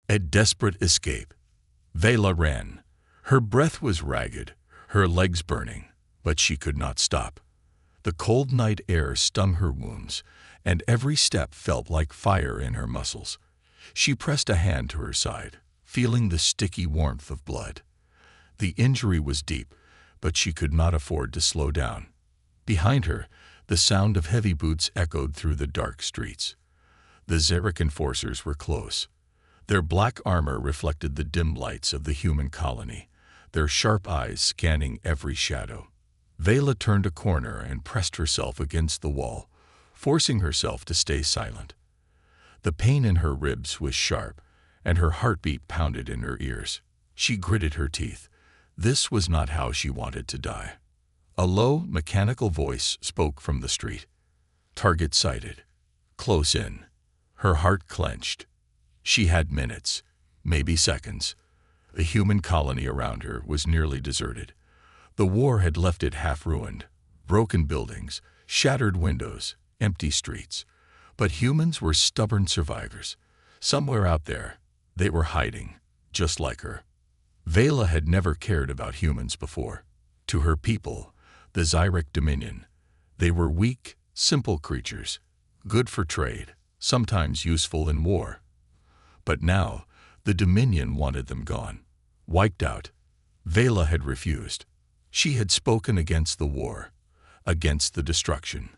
A desperate escape. Vela ran. Her breath was ragged, her legs burning, but she could not stop. The cold night air stung her wounds, and every step felt like fire in her muscles. She pressed a hand to her side, feeling the sticky warmth of blood. The injury was deep, but she could not afford to slow down. Behind her, the sound of heavy boots echoed through the dark streets. The Xeric enforcers were close. Their black armor reflected the dim lights of the human colony, their sharp eyes scanning every shadow. Vela turned a corner and pressed herself against the wall, forcing herself to stay silent. The pain in her ribs was sharp, and her heartbeat pounded in her ears. She gritted her teeth. This was not how she wanted to die. A low, mechanical voice spoke from the street. Target sighted. Close in. Her heart clenched. She had minutes, maybe seconds. The human colony around her was nearly deserted. The war had left it half-ruined. Broken buildings, shattered windows, empty streets. But humans were stubborn survivors. Somewhere out there, they were hiding, just like her. Vela had never cared about humans before. To her people, the Xeric Dominion, they were weak, simple creatures, good for trade, sometimes useful in war. But now, the Dominion wanted them gone, wiped out. Vela had refused. She had spoken against the war, against the destruction.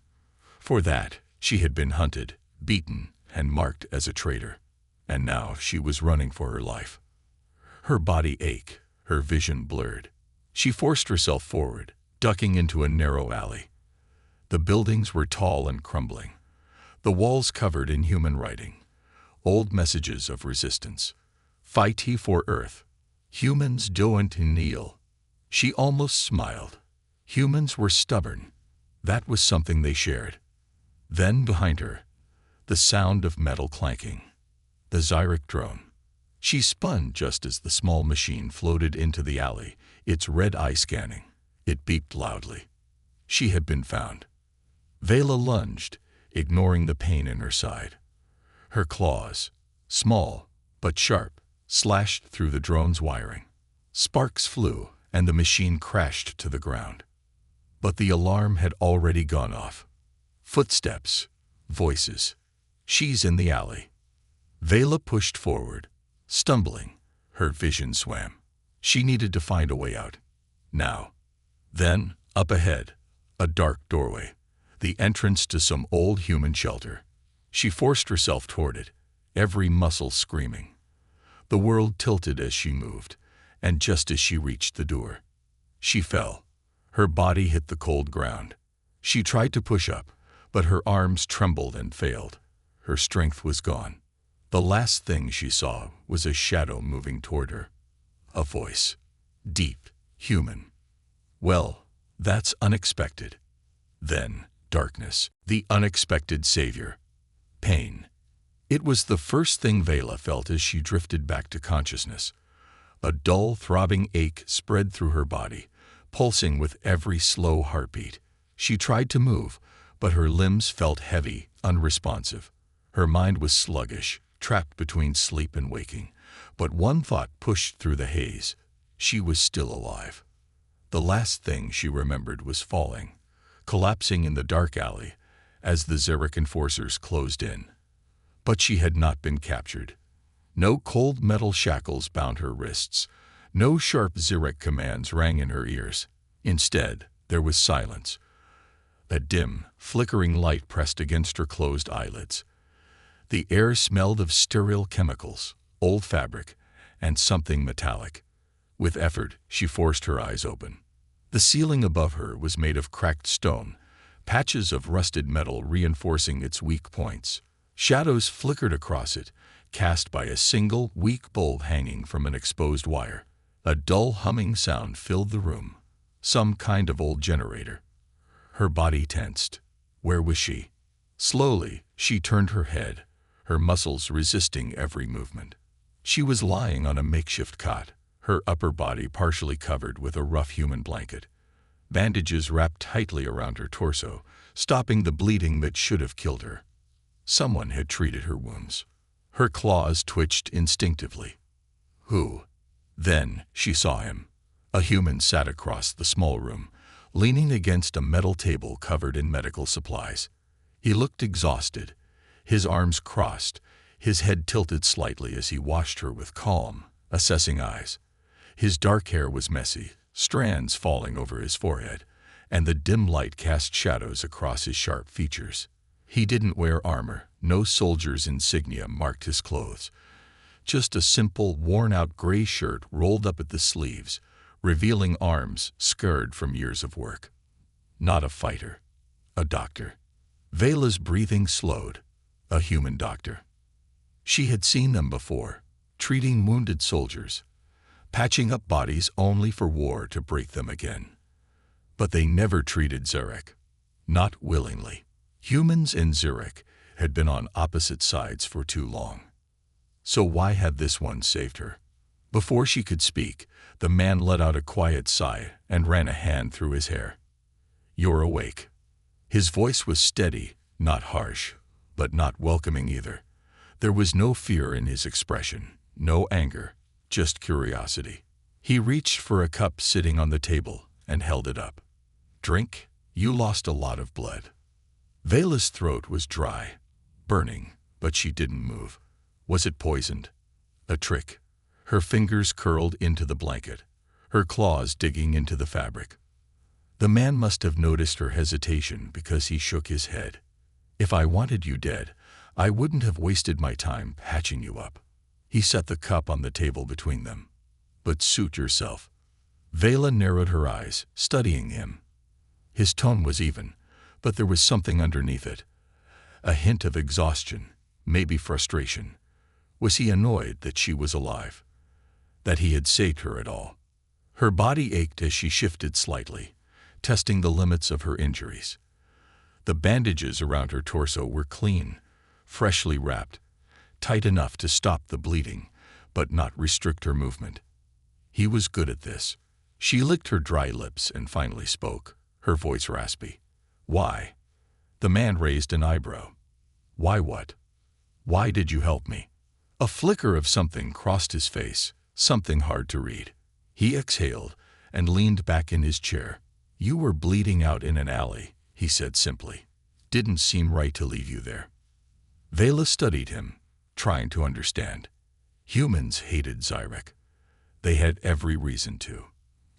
For that, she had been hunted, beaten, and marked as a traitor. And now she was running for her life. Her body ached, her vision blurred. She forced herself forward, ducking into a narrow alley. The buildings were tall and crumbling, the walls covered in human writing, old messages of resistance. Fight ye for Earth. Humans don't kneel. She almost smiled. Humans were stubborn. That was something they shared. Then behind her, the sound of metal clanking. The Xeric drone. She spun just as the small machine floated into the alley, its red eye scanning. It beeped loudly. She had been found. Vela lunged, ignoring the pain in her side. Her claws, small but sharp, slashed through the drone's wiring. Sparks flew, and the machine crashed to the ground. But the alarm had already gone off. Footsteps, voices. She's in the alley. Vela pushed forward, stumbling. Her vision swam. She needed to find a way out. Now. Then, up ahead, a dark doorway, the entrance to some old human shelter. She forced herself toward it, every muscle screaming. The world tilted as she moved, and just as she reached the door, she fell. Her body hit the cold ground. She tried to push up, but her arms trembled and failed. Her strength was gone. The last thing she saw was a shadow moving toward her. A voice. Deep, human. Well, that's unexpected. Then, darkness, the unexpected savior. Pain. It was the first thing Vela felt as she drifted back to consciousness. A dull, throbbing ache spread through her body, pulsing with every slow heartbeat. She tried to move, but her limbs felt heavy, unresponsive. Her mind was sluggish, trapped between sleep and waking. But one thought pushed through the haze. She was still alive. The last thing she remembered was falling, collapsing in the dark alley as the Xeric enforcers closed in. But she had not been captured. No cold metal shackles bound her wrists. No sharp Xeric commands rang in her ears. Instead, there was silence. A dim, flickering light pressed against her closed eyelids. The air smelled of sterile chemicals, old fabric, and something metallic. With effort, she forced her eyes open. The ceiling above her was made of cracked stone, patches of rusted metal reinforcing its weak points. Shadows flickered across it, cast by a single, weak bulb hanging from an exposed wire. A dull humming sound filled the room, some kind of old generator. Her body tensed. Where was she? Slowly, she turned her head, her muscles resisting every movement. She was lying on a makeshift cot, her upper body partially covered with a rough human blanket. Bandages wrapped tightly around her torso, stopping the bleeding that should have killed her. Someone had treated her wounds. Her claws twitched instinctively. Who? Then she saw him. A human sat across the small room, leaning against a metal table covered in medical supplies. He looked exhausted, his arms crossed, his head tilted slightly as he watched her with calm, assessing eyes. His dark hair was messy, strands falling over his forehead, and the dim light cast shadows across his sharp features. He didn't wear armor, no soldier's insignia marked his clothes. Just a simple, worn-out gray shirt rolled up at the sleeves, revealing arms scarred from years of work. Not a fighter, a doctor. Vela's breathing slowed. A human doctor. She had seen them before, treating wounded soldiers, patching up bodies only for war to break them again. But they never treated Zarek. Not willingly. Humans and Zarek had been on opposite sides for too long. So why had this one saved her? Before she could speak, the man let out a quiet sigh and ran a hand through his hair. "You're awake." His voice was steady, not harsh, but not welcoming either. There was no fear in his expression, no anger, just curiosity. He reached for a cup sitting on the table and held it up. "Drink? You lost a lot of blood." Vela's throat was dry, burning, but she didn't move. Was it poisoned? A trick? Her fingers curled into the blanket, her claws digging into the fabric. The man must have noticed her hesitation because he shook his head. "If I wanted you dead, I wouldn't have wasted my time patching you up." He set the cup on the table between them. "But suit yourself." Vela narrowed her eyes, studying him. His tone was even, but there was something underneath it. A hint of exhaustion, maybe frustration. Was he annoyed that she was alive? That he had saved her at all? Her body ached as she shifted slightly, testing the limits of her injuries. The bandages around her torso were clean, freshly wrapped, tight enough to stop the bleeding, but not restrict her movement. He was good at this. She licked her dry lips and finally spoke, her voice raspy. "Why?" The man raised an eyebrow. "Why what? Why did you help me?" A flicker of something crossed his face, something hard to read. He exhaled and leaned back in his chair. "You were bleeding out in an alley," he said simply. "Didn't seem right to leave you there." Vela studied him, trying to understand. Humans hated Zarek. They had every reason to.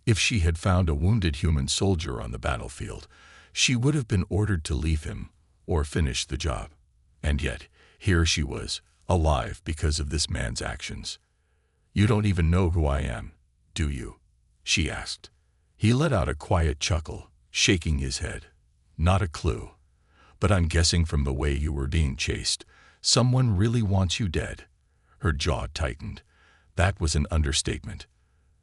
If she had found a wounded human soldier on the battlefield, she would have been ordered to leave him or finish the job. And yet, here she was, alive because of this man's actions. "You don't even know who I am, do you?" she asked. He let out a quiet chuckle, shaking his head. "Not a clue. But I'm guessing from the way you were being chased, someone really wants you dead." Her jaw tightened. That was an understatement.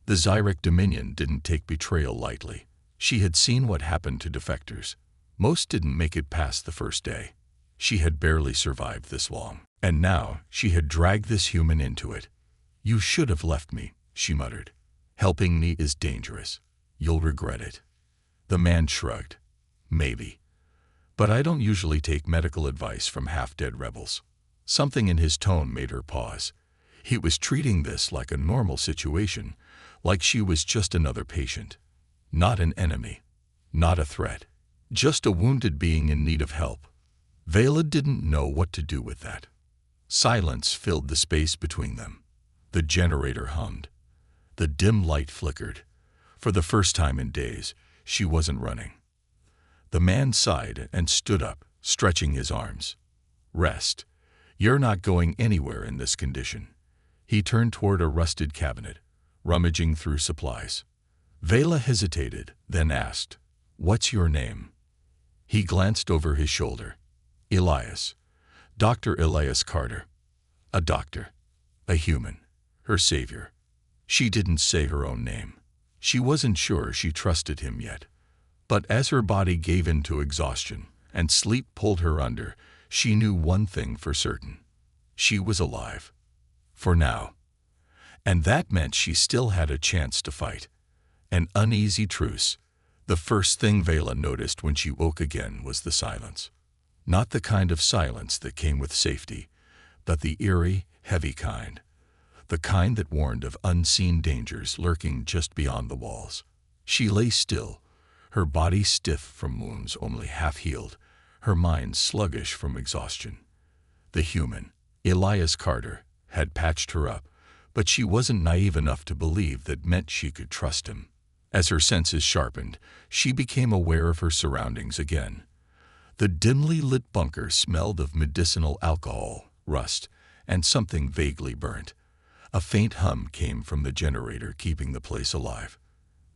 The Zarek Dominion didn't take betrayal lightly. She had seen what happened to defectors. Most didn't make it past the first day. She had barely survived this long. And now she had dragged this human into it. "You should have left me," she muttered. "Helping me is dangerous. You'll regret it." The man shrugged. "Maybe. But I don't usually take medical advice from half-dead rebels." Something in his tone made her pause. He was treating this like a normal situation, like she was just another patient. Not an enemy. Not a threat. Just a wounded being in need of help. Vela didn't know what to do with that. Silence filled the space between them. The generator hummed. The dim light flickered. For the first time in days, she wasn't running. The man sighed and stood up, stretching his arms. "Rest. You're not going anywhere in this condition." He turned toward a rusted cabinet, rummaging through supplies. Vela hesitated, then asked, "What's your name?" He glanced over his shoulder. "Elias. Dr. Elias Carter." A doctor. A human. Her savior. She didn't say her own name. She wasn't sure she trusted him yet. But as her body gave in to exhaustion and sleep pulled her under, she knew one thing for certain. She was alive. For now. And that meant she still had a chance to fight. An uneasy truce. The first thing Vela noticed when she woke again was the silence. Not the kind of silence that came with safety, but the eerie, heavy kind. The kind that warned of unseen dangers lurking just beyond the walls. She lay still, her body stiff from wounds only half healed, her mind sluggish from exhaustion. The human, Elias Carter, had patched her up, but she wasn't naive enough to believe that meant she could trust him. As her senses sharpened, she became aware of her surroundings again. The dimly lit bunker smelled of medicinal alcohol, rust, and something vaguely burnt. A faint hum came from the generator keeping the place alive.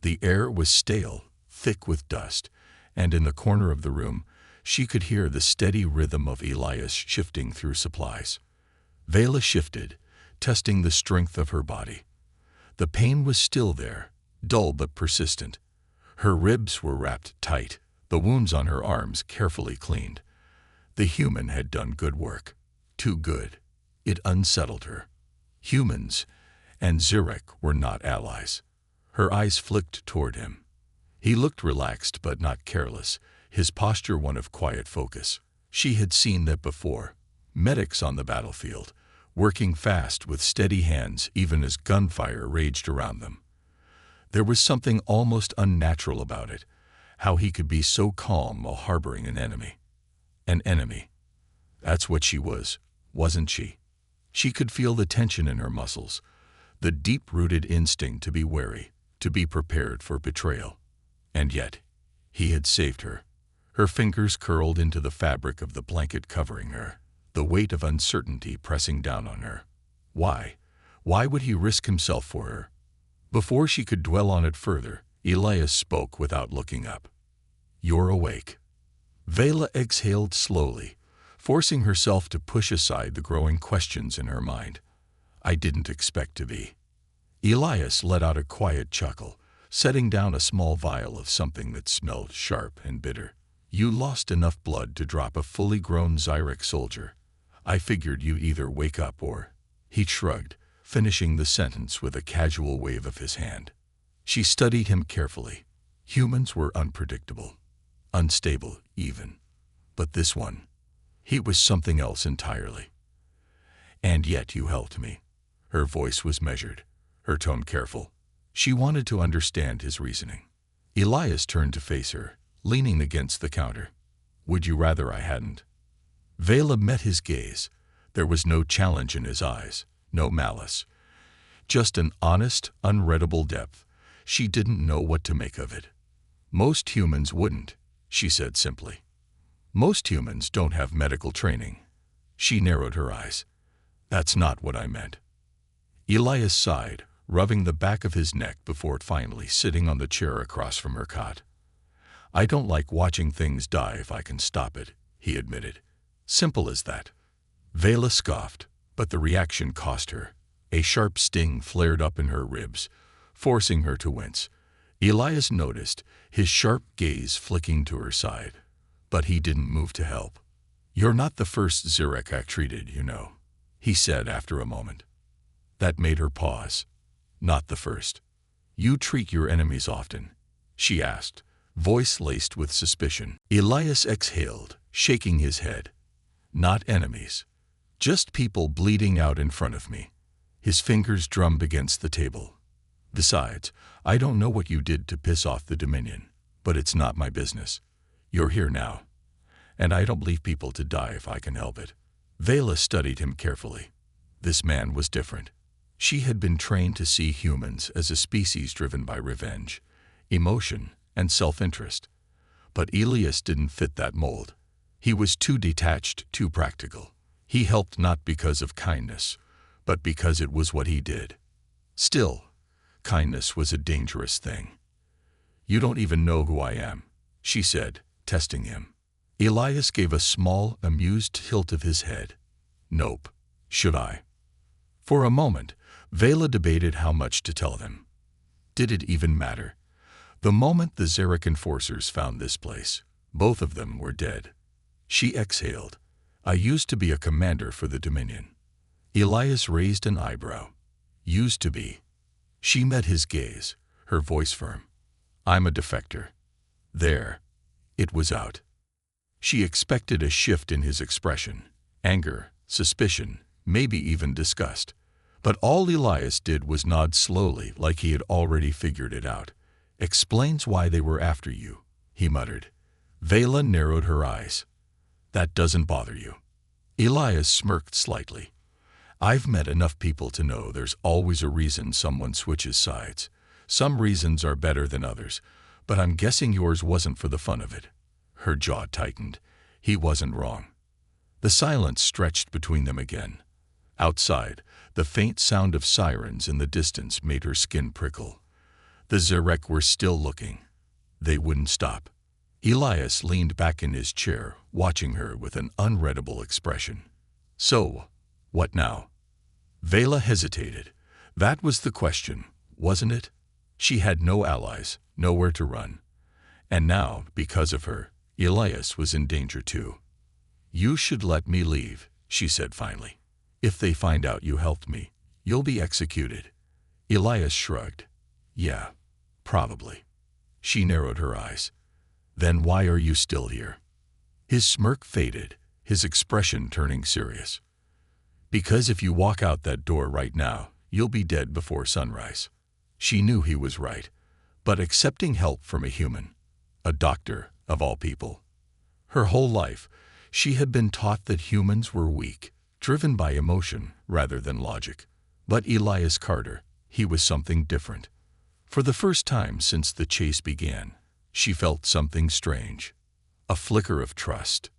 The air was stale, thick with dust, and in the corner of the room, she could hear the steady rhythm of Elias shifting through supplies. Vela shifted, testing the strength of her body. The pain was still there, dull but persistent. Her ribs were wrapped tight, the wounds on her arms carefully cleaned. The human had done good work. Too good. It unsettled her. Humans and Zurek were not allies. Her eyes flicked toward him. He looked relaxed but not careless, his posture one of quiet focus. She had seen that before. Medics on the battlefield, working fast with steady hands even as gunfire raged around them. There was something almost unnatural about it, how he could be so calm while harboring an enemy. An enemy. That's what she was, wasn't she? She could feel the tension in her muscles, the deep-rooted instinct to be wary, to be prepared for betrayal. And yet, he had saved her. Her fingers curled into the fabric of the blanket covering her, the weight of uncertainty pressing down on her. Why? Why would he risk himself for her? Before she could dwell on it further, Elias spoke without looking up. "You're awake." Vela exhaled slowly, forcing herself to push aside the growing questions in her mind. "I didn't expect to be." Elias let out a quiet chuckle, setting down a small vial of something that smelled sharp and bitter. "You lost enough blood to drop a fully grown Zyrek soldier. I figured you'd either wake up or—" He shrugged, finishing the sentence with a casual wave of his hand. She studied him carefully. Humans were unpredictable, unstable even. But this one, he was something else entirely. "And yet you helped me." Her voice was measured, her tone careful. She wanted to understand his reasoning. Elias turned to face her, leaning against the counter. "Would you rather I hadn't?" Vela met his gaze. There was no challenge in his eyes, no malice. Just an honest, unreadable depth. She didn't know what to make of it. "Most humans wouldn't," she said simply. "Most humans don't have medical training." She narrowed her eyes. "That's not what I meant." Elias sighed, rubbing the back of his neck before finally sitting on the chair across from her cot. "I don't like watching things die if I can stop it," he admitted. Simple as that. Vela scoffed, but the reaction cost her. A sharp sting flared up in her ribs, forcing her to wince. Elias noticed, his sharp gaze flicking to her side. But he didn't move to help. "You're not the first Zurek I treated, you know," he said after a moment. That made her pause. "Not the first. You treat your enemies often?" she asked, voice laced with suspicion. Elias exhaled, shaking his head. "Not enemies. Just people bleeding out in front of me." His fingers drummed against the table. "Besides, I don't know what you did to piss off the Dominion, but it's not my business. You're here now, and I don't leave people to die if I can help it." Vela studied him carefully. This man was different. She had been trained to see humans as a species driven by revenge, emotion, and self-interest. But Elias didn't fit that mold. He was too detached, too practical. He helped not because of kindness, but because it was what he did. Still, kindness was a dangerous thing. "You don't even know who I am," she said, testing him. Elias gave a small, amused tilt of his head. "Nope. Should I?" For a moment, Vela debated how much to tell them. Did it even matter? The moment the Zurek enforcers found this place, both of them were dead. She exhaled. "I used to be a commander for the Dominion." Elias raised an eyebrow. "Used to be." She met his gaze, her voice firm. "I'm a defector." There. It was out. She expected a shift in his expression. Anger, suspicion, maybe even disgust. But all Elias did was nod slowly, like he had already figured it out. "Explains why they were after you," he muttered. Vela narrowed her eyes. "That doesn't bother you." Elias smirked slightly. "I've met enough people to know there's always a reason someone switches sides. Some reasons are better than others, but I'm guessing yours wasn't for the fun of it." Her jaw tightened. He wasn't wrong. The silence stretched between them again. Outside, the faint sound of sirens in the distance made her skin prickle. The Zerek were still looking. They wouldn't stop. Elias leaned back in his chair, watching her with an unreadable expression. "So, what now?" Vela hesitated. That was the question, wasn't it? She had no allies, nowhere to run. And now, because of her, Elias was in danger too. "You should let me leave," she said finally. "If they find out you helped me, you'll be executed." Elias shrugged. "Yeah, probably." She narrowed her eyes. "Then why are you still here?" His smirk faded, his expression turning serious. "Because if you walk out that door right now, you'll be dead before sunrise." She knew he was right, but accepting help from a human, a doctor of all people. Her whole life, she had been taught that humans were weak, driven by emotion rather than logic. But Elias Carter, he was something different. For the first time since the chase began, she felt something strange. A flicker of trust.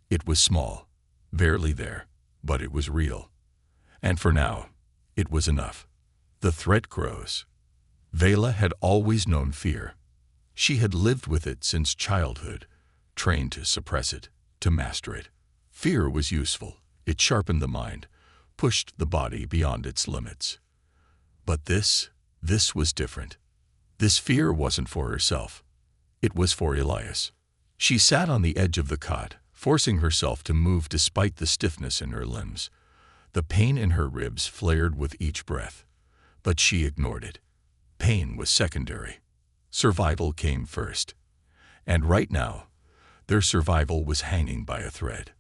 It was small, barely there, but it was real. And for now, it was enough. The threat grows. Vela had always known fear. She had lived with it since childhood, trained to suppress it, to master it. Fear was useful. It sharpened the mind, pushed the body beyond its limits. But this was different. This fear wasn't for herself. It was for Elias. She sat on the edge of the cot, forcing herself to move despite the stiffness in her limbs. The pain in her ribs flared with each breath, but she ignored it. Pain was secondary. Survival came first. And right now, their survival was hanging by a thread.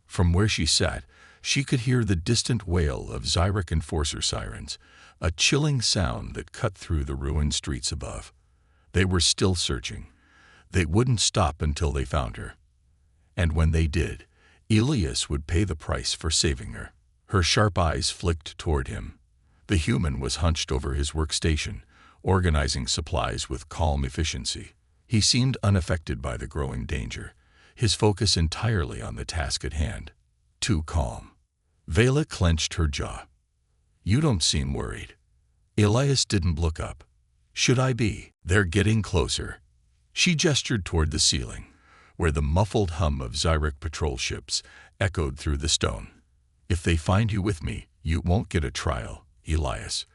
From where she sat, she could hear the distant wail of Zyrek enforcer sirens, a chilling sound that cut through the ruined streets above. They were still searching. They wouldn't stop until they found her. And when they did, Elias would pay the price for saving her. Her sharp eyes flicked toward him. The human was hunched over his workstation, organizing supplies with calm efficiency. He seemed unaffected by the growing danger, his focus entirely on the task at hand. Too calm. Vela clenched her jaw. "You don't seem worried." Elias didn't look up. "Should I be?" "They're getting closer." She gestured toward the ceiling, where the muffled hum of Zyrek patrol ships echoed through the stone. "If they find you with me, you won't get a trial, Elias.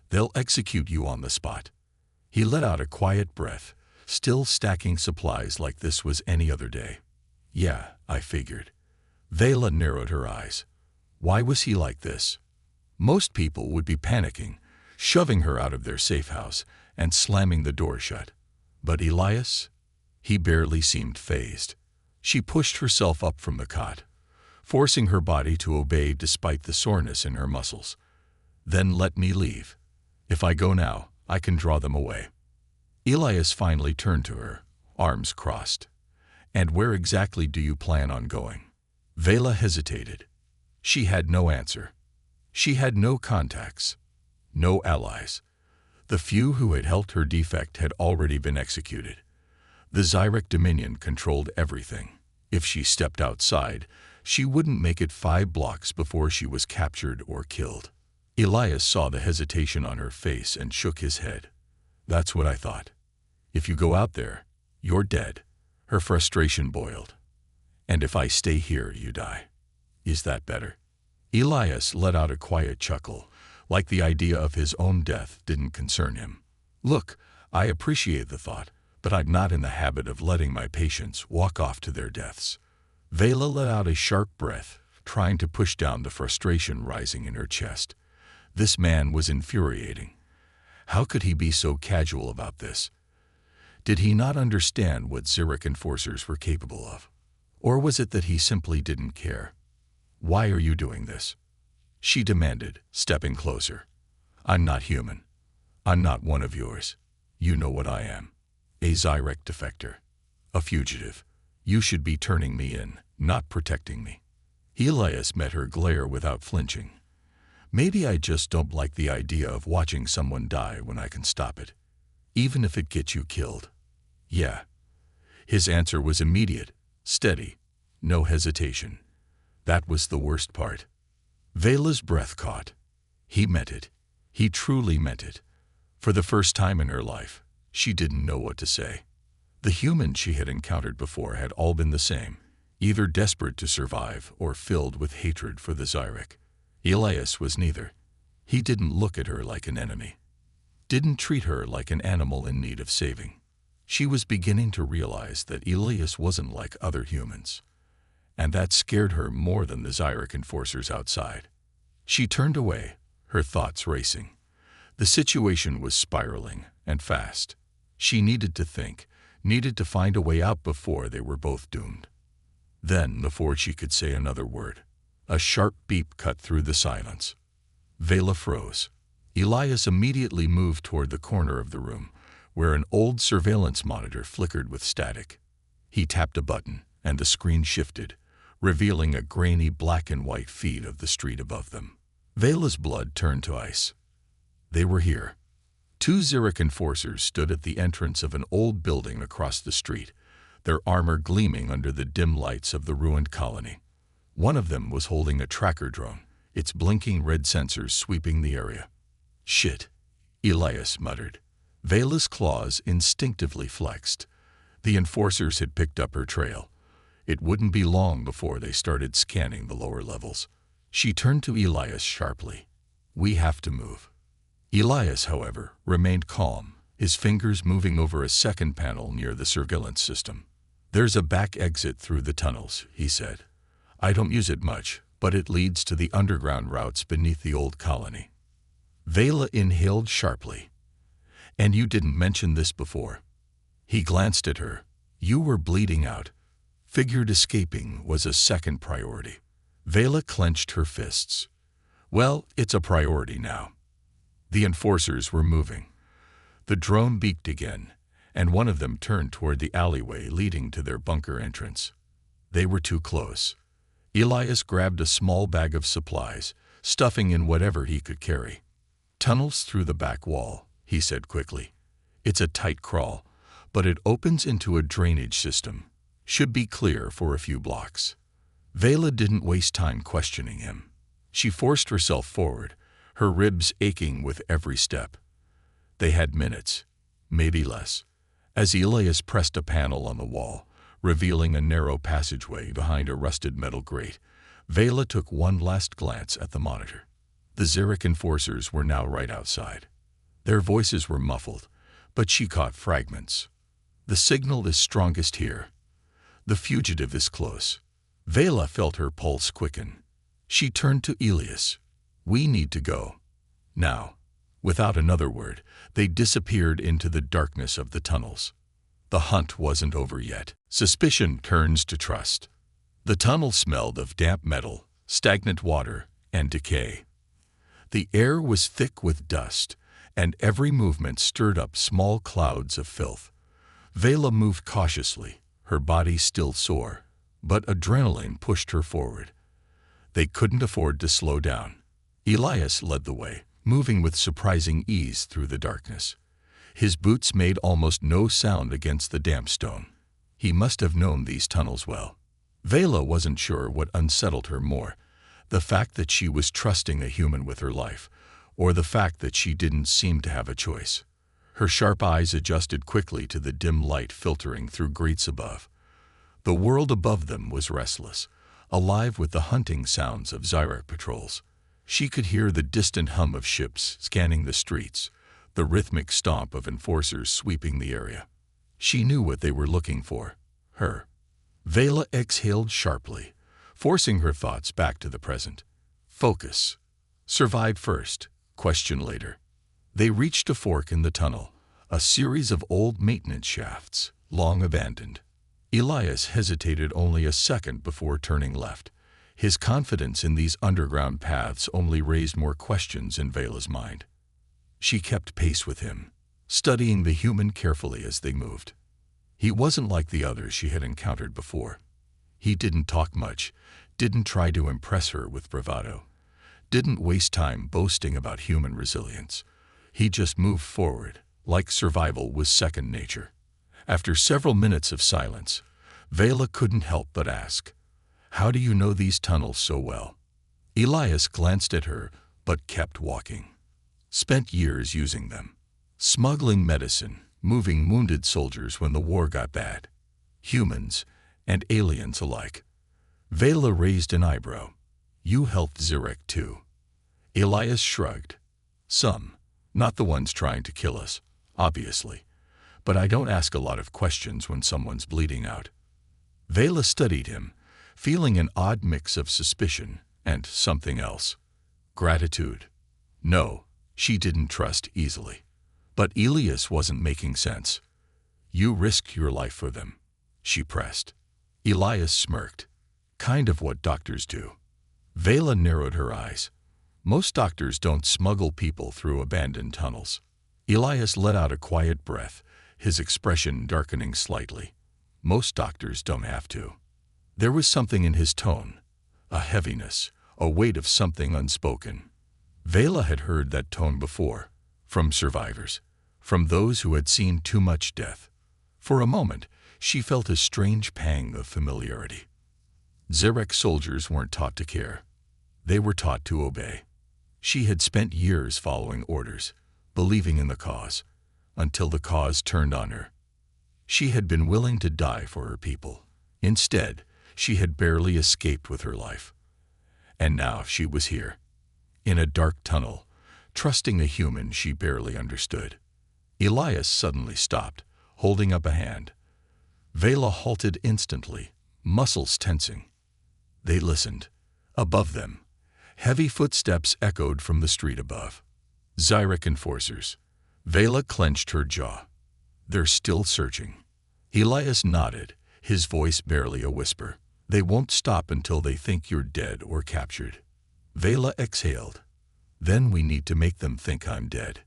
They'll execute you on the spot." He let out a quiet breath, still stacking supplies like this was any other day. "Yeah, I figured." Vela narrowed her eyes. Why was he like this? Most people would be panicking, shoving her out of their safe house and slamming the door shut. But Elias? He barely seemed fazed. She pushed herself up from the cot, forcing her body to obey despite the soreness in her muscles. "Then let me leave. If I go now, I can draw them away." Elias finally turned to her, arms crossed. "And where exactly do you plan on going?" Vela hesitated. She had no answer. She had no contacts, no allies. The few who had helped her defect had already been executed. The Zyrek Dominion controlled everything. If she stepped outside, she wouldn't make it 5 blocks before she was captured or killed. Elias saw the hesitation on her face and shook his head. "That's what I thought. If you go out there, you're dead." Her frustration boiled. "And if I stay here, you die. Is that better?" Elias let out a quiet chuckle, like the idea of his own death didn't concern him. "Look, I appreciate the thought, but I'm not in the habit of letting my patients walk off to their deaths." Vela let out a sharp breath, trying to push down the frustration rising in her chest. This man was infuriating. How could he be so casual about this? Did he not understand what Zyrek enforcers were capable of? Or was it that he simply didn't care? "Why are you doing this?" she demanded, stepping closer. I'm not human. I'm not one of yours. You know what I am. A Zyrek defector. A fugitive. You should be turning me in, not protecting me. Elias met her glare without flinching. Maybe I just don't like the idea of watching someone die when I can stop it, even if it gets you killed. Yeah. His answer was immediate, steady, no hesitation. That was the worst part. Vela's breath caught. He meant it. He truly meant it. For the first time in her life, she didn't know what to say. The humans she had encountered before had all been the same, either desperate to survive or filled with hatred for the Zyrek. Elias was neither. He didn't look at her like an enemy. Didn't treat her like an animal in need of saving. She was beginning to realize that Elias wasn't like other humans, and that scared her more than the Zyrek enforcers outside. She turned away, her thoughts racing. The situation was spiraling, and fast. She needed to think, needed to find a way out before they were both doomed. Then, before she could say another word, a sharp beep cut through the silence. Vela froze. Elias immediately moved toward the corner of the room, where an old surveillance monitor flickered with static. He tapped a button, and the screen shifted, revealing a grainy black and white feed of the street above them. Vela's blood turned to ice. They were here. Two Zyrek enforcers stood at the entrance of an old building across the street, their armor gleaming under the dim lights of the ruined colony. One of them was holding a tracker drone, its blinking red sensors sweeping the area. Shit, Elias muttered. Vela's claws instinctively flexed. The enforcers had picked up her trail. It wouldn't be long before they started scanning the lower levels. She turned to Elias sharply. We have to move. Elias, however, remained calm, his fingers moving over a second panel near the surveillance system. There's a back exit through the tunnels, he said. I don't use it much, but it leads to the underground routes beneath the old colony. Vela inhaled sharply. And you didn't mention this before. He glanced at her. You were bleeding out. Figured escaping was a second priority. Vela clenched her fists. Well, it's a priority now. The enforcers were moving. The drone beaked again, and one of them turned toward the alleyway leading to their bunker entrance. They were too close. Elias grabbed a small bag of supplies, stuffing in whatever he could carry. Tunnels through the back wall, he said quickly. It's a tight crawl, but it opens into a drainage system. Should be clear for a few blocks. Vela didn't waste time questioning him. She forced herself forward, her ribs aching with every step. They had minutes, maybe less, as Elias pressed a panel on the wall, revealing a narrow passageway behind a rusted metal grate. Vela took one last glance at the monitor. The Zyrek enforcers were now right outside. Their voices were muffled, but she caught fragments. The signal is strongest here. The fugitive is close. Vela felt her pulse quicken. She turned to Elias. We need to go. Now. Without another word, they disappeared into the darkness of the tunnels. The hunt wasn't over yet. Suspicion turns to trust. The tunnel smelled of damp metal, stagnant water, and decay. The air was thick with dust, and every movement stirred up small clouds of filth. Vela moved cautiously, her body still sore, but adrenaline pushed her forward. They couldn't afford to slow down. Elias led the way, moving with surprising ease through the darkness. His boots made almost no sound against the damp stone. He must have known these tunnels well. Vela wasn't sure what unsettled her more, the fact that she was trusting a human with her life, or the fact that she didn't seem to have a choice. Her sharp eyes adjusted quickly to the dim light filtering through grates above. The world above them was restless, alive with the hunting sounds of Zyrek patrols. She could hear the distant hum of ships scanning the streets, the rhythmic stomp of enforcers sweeping the area. She knew what they were looking for. Her. Vela exhaled sharply, forcing her thoughts back to the present. Focus. Survive first, question later. They reached a fork in the tunnel, a series of old maintenance shafts, long abandoned. Elias hesitated only a second before turning left, His confidence in these underground paths only raised more questions in Vela's mind. She kept pace with him, studying the human carefully as they moved. He wasn't like the others she had encountered before. He didn't talk much, didn't try to impress her with bravado, didn't waste time boasting about human resilience. He just moved forward, like survival was second nature. After several minutes of silence, Vela couldn't help but ask, "How do you know these tunnels so well?" Elias glanced at her, but kept walking. "Spent years using them. Smuggling medicine, moving wounded soldiers when the war got bad. Humans and aliens alike." Vela raised an eyebrow. "You helped Zirek too." Elias shrugged. "Some. Not the ones trying to kill us, obviously. But I don't ask a lot of questions when someone's bleeding out." Vela studied him, feeling an odd mix of suspicion and something else. Gratitude. No, she didn't trust easily. But Elias wasn't making sense. "You risked your life for them," she pressed. Elias smirked. "Kind of what doctors do." Vela narrowed her eyes. "Most doctors don't smuggle people through abandoned tunnels." Elias let out a quiet breath, his expression darkening slightly. "Most doctors don't have to." There was something in his tone, a heaviness, a weight of something unspoken. Vela had heard that tone before, from survivors, from those who had seen too much death. For a moment, she felt a strange pang of familiarity. Zirek soldiers weren't taught to care. They were taught to obey. She had spent years following orders, believing in the cause, until the cause turned on her. She had been willing to die for her people. Instead, she had barely escaped with her life. And now she was here, in a dark tunnel, trusting a human she barely understood. Elias suddenly stopped, holding up a hand. Vela halted instantly, muscles tensing. They listened. Above them, heavy footsteps echoed from the street above. Zirek enforcers. Vela clenched her jaw. "They're still searching." Elias nodded, his voice barely a whisper. "They won't stop until they think you're dead or captured." Vela exhaled. "Then we need to make them think I'm dead."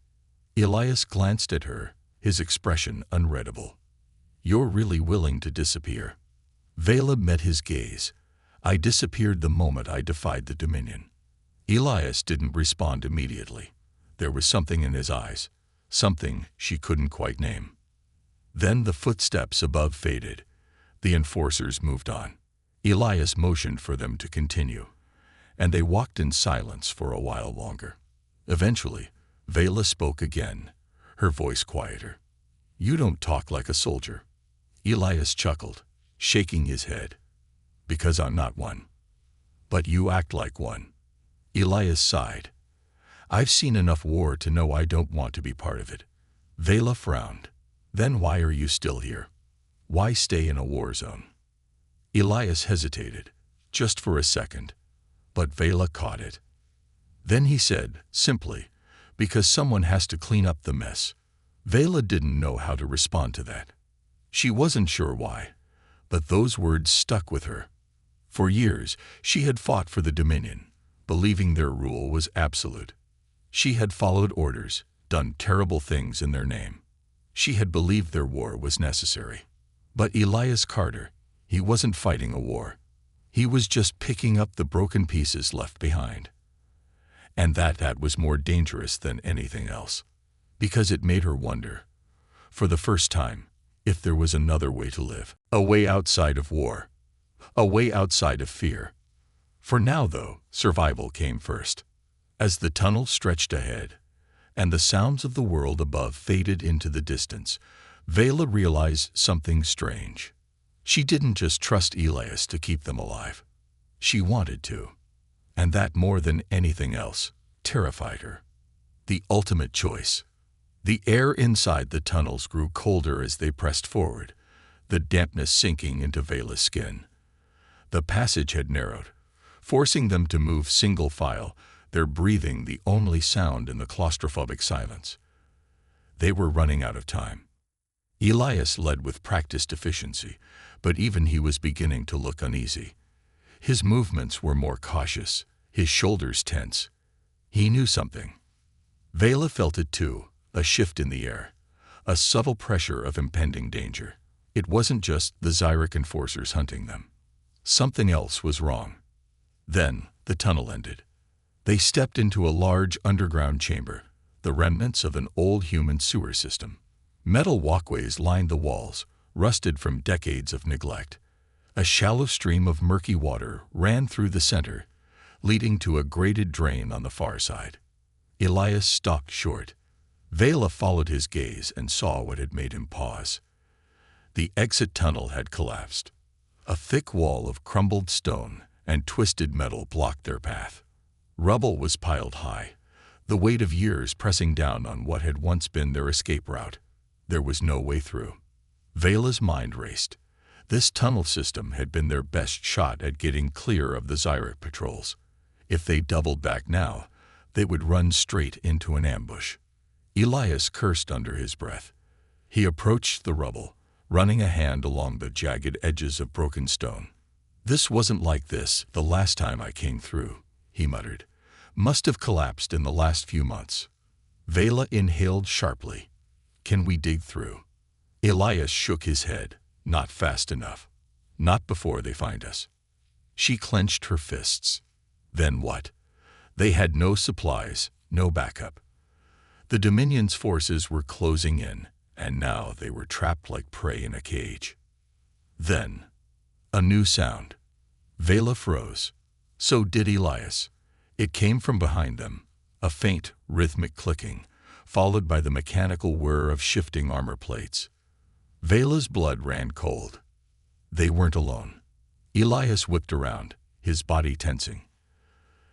Elias glanced at her, his expression unreadable. "You're really willing to disappear?" Vela met his gaze. "I disappeared the moment I defied the Dominion." Elias didn't respond immediately. There was something in his eyes, something she couldn't quite name. Then the footsteps above faded. The enforcers moved on. Elias motioned for them to continue, and they walked in silence for a while longer. Eventually, Vela spoke again, her voice quieter. "You don't talk like a soldier." Elias chuckled, shaking his head. "Because I'm not one." "But you act like one." Elias sighed. "I've seen enough war to know I don't want to be part of it." Vela frowned. "Then why are you still here? Why stay in a war zone?" Elias hesitated, just for a second, but Vela caught it. Then he said, simply, "Because someone has to clean up the mess." Vela didn't know how to respond to that. She wasn't sure why, but those words stuck with her. For years, she had fought for the Dominion, believing their rule was absolute. She had followed orders, done terrible things in their name. She had believed their war was necessary. But Elias Carter, he wasn't fighting a war. He was just picking up the broken pieces left behind. And that was more dangerous than anything else, because it made her wonder, for the first time, if there was another way to live, a way outside of war, a way outside of fear. For now, though, survival came first. As the tunnel stretched ahead, and the sounds of the world above faded into the distance, Vela realized something strange. She didn't just trust Elias to keep them alive. She wanted to. And that, more than anything else, terrified her. The ultimate choice. The air inside the tunnels grew colder as they pressed forward, the dampness sinking into Vela's skin. The passage had narrowed, forcing them to move single file, their breathing the only sound in the claustrophobic silence. They were running out of time. Elias led with practiced efficiency, but even he was beginning to look uneasy. His movements were more cautious, his shoulders tense. He knew something. Vela felt it too, a shift in the air, a subtle pressure of impending danger. It wasn't just the Xyric enforcers hunting them. Something else was wrong. Then the tunnel ended. They stepped into a large underground chamber, the remnants of an old human sewer system. Metal walkways lined the walls, rusted from decades of neglect. A shallow stream of murky water ran through the center, leading to a grated drain on the far side. Elias stopped short. Vela followed his gaze and saw what had made him pause. The exit tunnel had collapsed. A thick wall of crumbled stone and twisted metal blocked their path. Rubble was piled high, the weight of years pressing down on what had once been their escape route. There was no way through. Vela's mind raced. This tunnel system had been their best shot at getting clear of the Xyric patrols. If they doubled back now, they would run straight into an ambush. Elias cursed under his breath. He approached the rubble, running a hand along the jagged edges of broken stone. "This wasn't like this the last time I came through," he muttered. "Must have collapsed in the last few months." Vela inhaled sharply. "Can we dig through?" Elias shook his head. "Not fast enough. Not before they find us." She clenched her fists. Then what? They had no supplies, no backup. The Dominion's forces were closing in, and now they were trapped like prey in a cage. Then, a new sound. Vela froze. So did Elias. It came from behind them, a faint, rhythmic clicking, followed by the mechanical whir of shifting armor plates. Vela's blood ran cold. They weren't alone. Elias whipped around, his body tensing.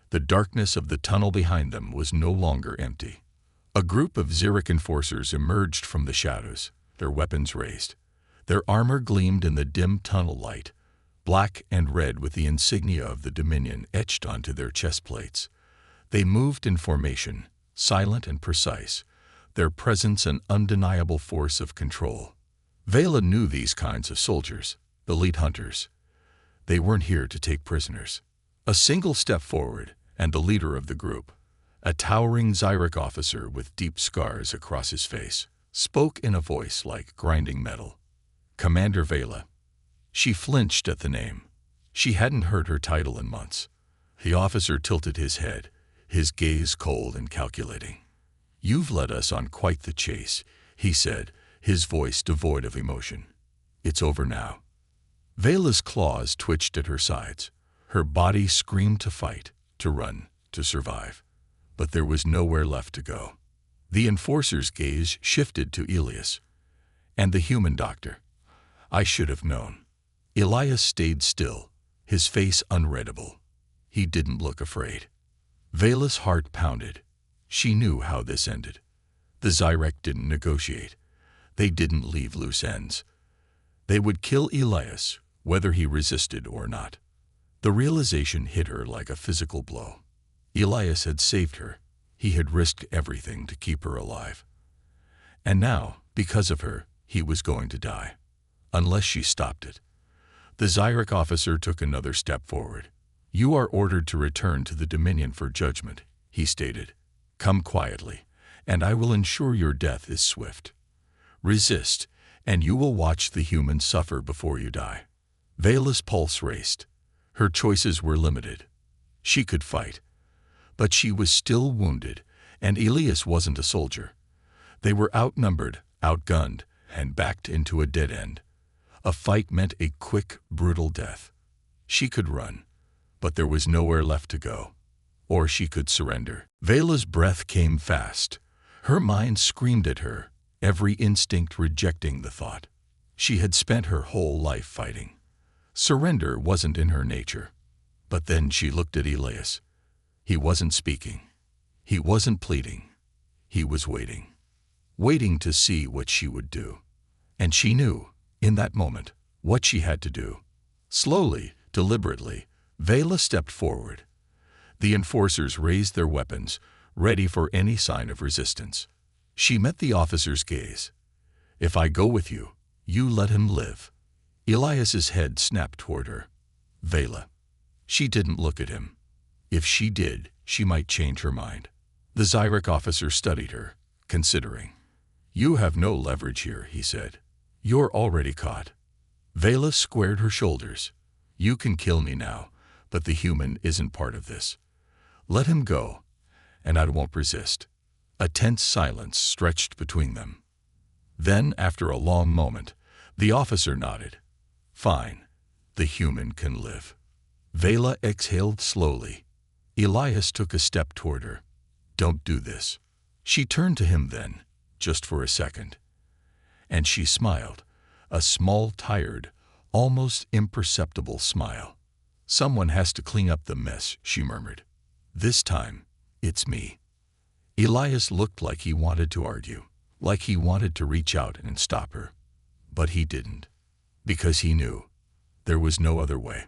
The darkness of the tunnel behind them was no longer empty. A group of Xyric enforcers emerged from the shadows, their weapons raised. Their armor gleamed in the dim tunnel light, black and red with the insignia of the Dominion etched onto their chest plates. They moved in formation, silent and precise, their presence an undeniable force of control. Vela knew these kinds of soldiers, the lead hunters. They weren't here to take prisoners. A single step forward, and the leader of the group, a towering Xyric officer with deep scars across his face, spoke in a voice like grinding metal. "Commander Vela." She flinched at the name. She hadn't heard her title in months. The officer tilted his head, his gaze cold and calculating. "You've led us on quite the chase," he said, his voice devoid of emotion. "It's over now." Vela's claws twitched at her sides. Her body screamed to fight, to run, to survive. But there was nowhere left to go. The enforcer's gaze shifted to Elias. "And the human doctor." "I should have known." Elias stayed still, his face unreadable. He didn't look afraid. Vela's heart pounded. She knew how this ended. The Xyric didn't negotiate. They didn't leave loose ends. They would kill Elias, whether he resisted or not. The realization hit her like a physical blow. Elias had saved her. He had risked everything to keep her alive. And now, because of her, he was going to die. Unless she stopped it. The Xyric officer took another step forward. "You are ordered to return to the Dominion for judgment," he stated. "Come quietly, and I will ensure your death is swift. Resist, and you will watch the humans suffer before you die." Vela's pulse raced. Her choices were limited. She could fight. But she was still wounded, and Elias wasn't a soldier. They were outnumbered, outgunned, and backed into a dead end. A fight meant a quick, brutal death. She could run, but there was nowhere left to go. Or she could surrender. Vela's breath came fast. Her mind screamed at her, every instinct rejecting the thought. She had spent her whole life fighting. Surrender wasn't in her nature. But then she looked at Elias. He wasn't speaking. He wasn't pleading. He was waiting. Waiting to see what she would do. And she knew, in that moment, what she had to do. Slowly, deliberately, Vela stepped forward. The enforcers raised their weapons, ready for any sign of resistance. She met the officer's gaze. "If I go with you, you let him live." Elias's head snapped toward her. "Vela." She didn't look at him. If she did, she might change her mind. The Zyrek officer studied her, considering. "You have no leverage here," he said. "You're already caught." Vela squared her shoulders. "You can kill me now, but the human isn't part of this. Let him go, and I won't resist." A tense silence stretched between them. Then, after a long moment, the officer nodded. "Fine. The human can live." Vela exhaled slowly. Elias took a step toward her. "Don't do this." She turned to him then, just for a second. And she smiled, a small, tired, almost imperceptible smile. "Someone has to clean up the mess," she murmured. "This time, it's me." Elias looked like he wanted to argue, like he wanted to reach out and stop her. But he didn't, because he knew there was no other way.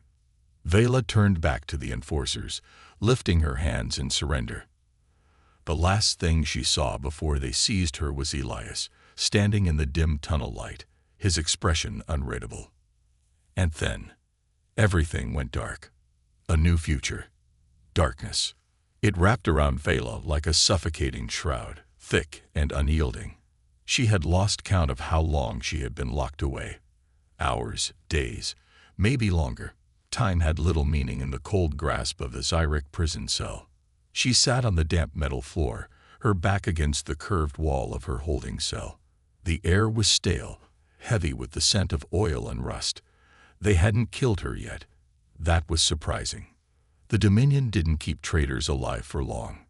Vela turned back to the enforcers, lifting her hands in surrender. The last thing she saw before they seized her was Elias, standing in the dim tunnel light, his expression unreadable. And then, everything went dark. A new future. Darkness. It wrapped around Vela like a suffocating shroud, thick and unyielding. She had lost count of how long she had been locked away. Hours, days, maybe longer. Time had little meaning in the cold grasp of the Zyrek prison cell. She sat on the damp metal floor, her back against the curved wall of her holding cell. The air was stale, heavy with the scent of oil and rust. They hadn't killed her yet. That was surprising. The Dominion didn't keep traitors alive for long.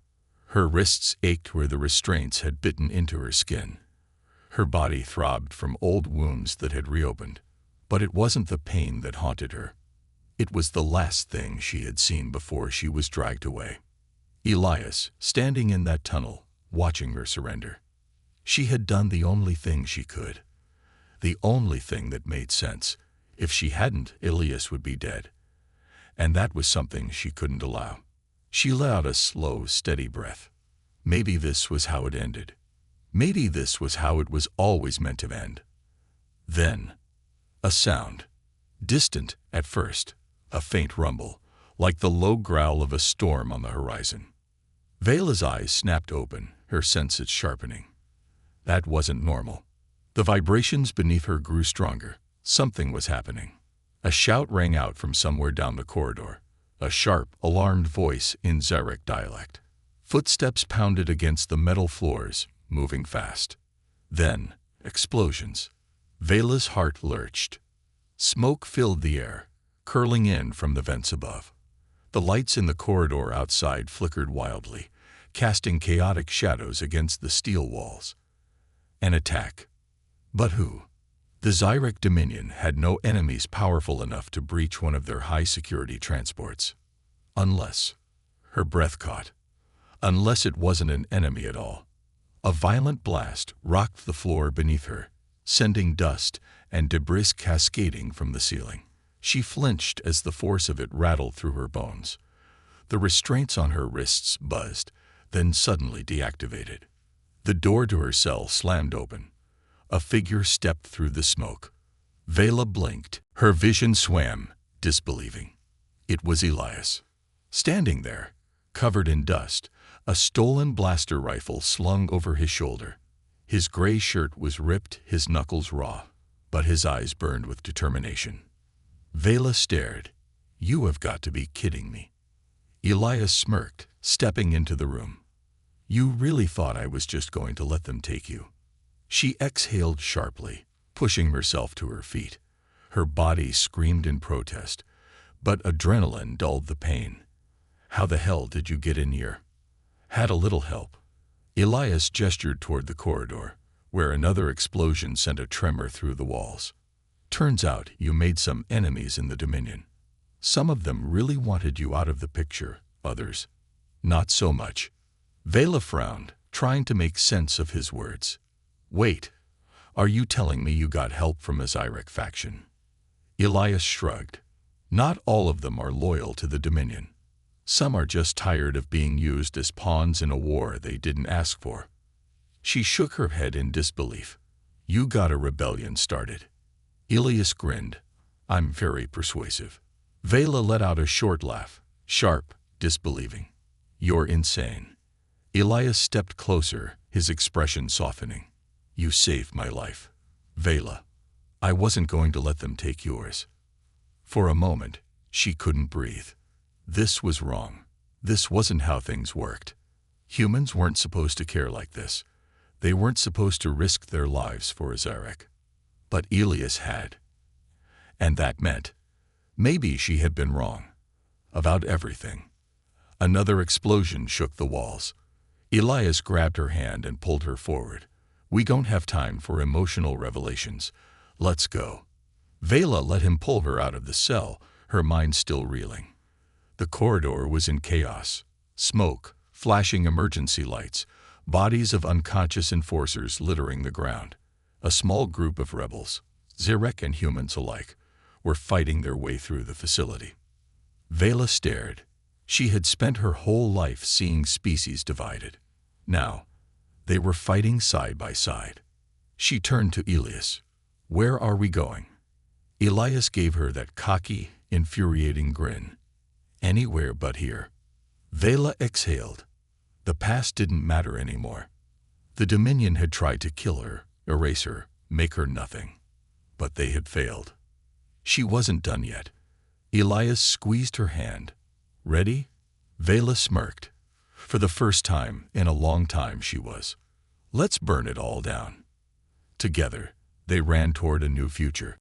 Her wrists ached where the restraints had bitten into her skin. Her body throbbed from old wounds that had reopened. But it wasn't the pain that haunted her. It was the last thing she had seen before she was dragged away. Elias, standing in that tunnel, watching her surrender. She had done the only thing she could. The only thing that made sense. If she hadn't, Elias would be dead. And that was something she couldn't allow. She let out a slow, steady breath. Maybe this was how it ended. Maybe this was how it was always meant to end. Then, a sound. Distant at first, a faint rumble, like the low growl of a storm on the horizon. Vela's eyes snapped open, her senses sharpening. That wasn't normal. The vibrations beneath her grew stronger. Something was happening. A shout rang out from somewhere down the corridor, a sharp, alarmed voice in Zyrek dialect. Footsteps pounded against the metal floors, moving fast. Then, explosions. Vela's heart lurched. Smoke filled the air, curling in from the vents above. The lights in the corridor outside flickered wildly, casting chaotic shadows against the steel walls. An attack. But who? The Zyrek Dominion had no enemies powerful enough to breach one of their high-security transports. Unless, her breath caught, unless it wasn't an enemy at all. A violent blast rocked the floor beneath her, sending dust and debris cascading from the ceiling. She flinched as the force of it rattled through her bones. The restraints on her wrists buzzed, then suddenly deactivated. The door to her cell slammed open. A figure stepped through the smoke. Vela blinked. Her vision swam, disbelieving. It was Elias. Standing there, covered in dust, a stolen blaster rifle slung over his shoulder. His gray shirt was ripped, his knuckles raw, but his eyes burned with determination. Vela stared. "You have got to be kidding me." Elias smirked, stepping into the room. "You really thought I was just going to let them take you?" She exhaled sharply, pushing herself to her feet. Her body screamed in protest, but adrenaline dulled the pain. "How the hell did you get in here?" "Had a little help." Elias gestured toward the corridor, where another explosion sent a tremor through the walls. "Turns out you made some enemies in the Dominion. Some of them really wanted you out of the picture, others, not so much." Vela frowned, trying to make sense of his words. "Wait, are you telling me you got help from a Zyrek faction?" Elias shrugged. "Not all of them are loyal to the Dominion. Some are just tired of being used as pawns in a war they didn't ask for." She shook her head in disbelief. "You got a rebellion started." Elias grinned. "I'm very persuasive." Vela let out a short laugh, sharp, disbelieving. You're insane. Elias stepped closer, his expression softening. You saved my life. Vela. I wasn't going to let them take yours. For a moment, she couldn't breathe. This was wrong. This wasn't how things worked. Humans weren't supposed to care like this. They weren't supposed to risk their lives for Azarek. But Elias had. And that meant, maybe she had been wrong. About everything. Another explosion shook the walls. Elias grabbed her hand and pulled her forward. We don't have time for emotional revelations. Let's go. Vela let him pull her out of the cell, her mind still reeling. The corridor was in chaos. Smoke, flashing emergency lights, bodies of unconscious enforcers littering the ground. A small group of rebels, Zirek and humans alike, were fighting their way through the facility. Vela stared. She had spent her whole life seeing species divided. Now, they were fighting side by side. She turned to Elias. Where are we going? Elias gave her that cocky, infuriating grin. Anywhere but here. Vela exhaled. The past didn't matter anymore. The Dominion had tried to kill her, erase her, make her nothing. But they had failed. She wasn't done yet. Elias squeezed her hand. Ready? Vela smirked. For the first time in a long time she was. Let's burn it all down. Together, they ran toward a new future.